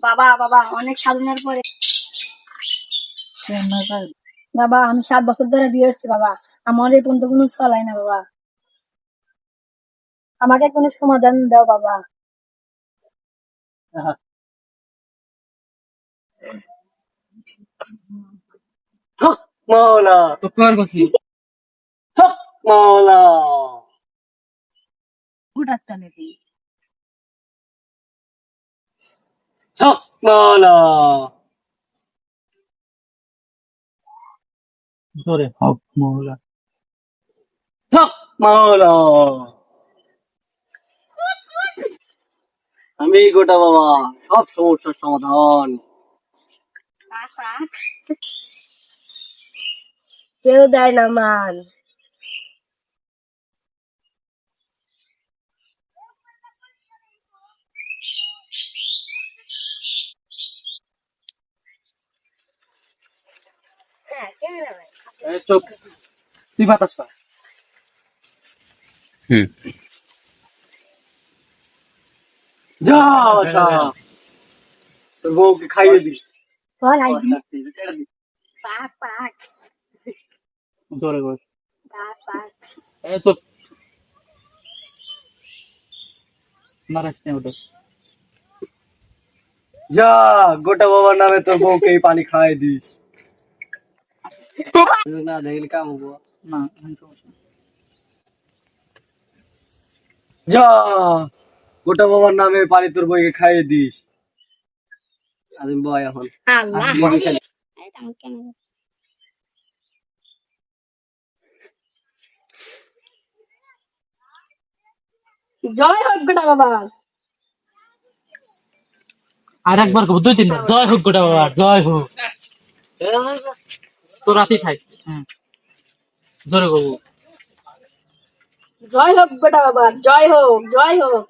বাবা বাবা অনেক সাধনার পরে বাবা আমি 7 বছর ধরে বিয়ে হচ্ছে বাবা। আমার এই পর্যন্ত কোনো চলাই না বাবা। আমাকে কোনো সমাধান দাও বাবা। হক মাওলা, তোর কাছে হক মাওলা, গুটাতে নেবি হক মাওলা, ধরে হক মহলা হক মাওলা। আমি গোটা বাবা, সব সমস্যার সমাধান। কেউ দেয় না মান। চুপ তুই বাতাস পা যা আচ্ছা, তোর বউকে খাইয়ে দি। বল আইবি পাক পাক জোরে বল পাক পাক চুপ নারাজ নেই ওটা যা গোটা বাবার নামে তোর বউকে এই পানি খাইয়ে দিস। না দেখলে কাম হবো। না যা গোটা বাবার নামে পানি তোর বউকে খাইয়ে দিস। আমি বয় এখন আল্লাহ জয় হোক গোটা বাবা। আর একবার কব 2-3 বার জয় হোক গোটা বাবা জয় হোক তো রাতেই থাক জোরে কব জয় হোক গোটা বাবা, জয় হোক জয় হোক।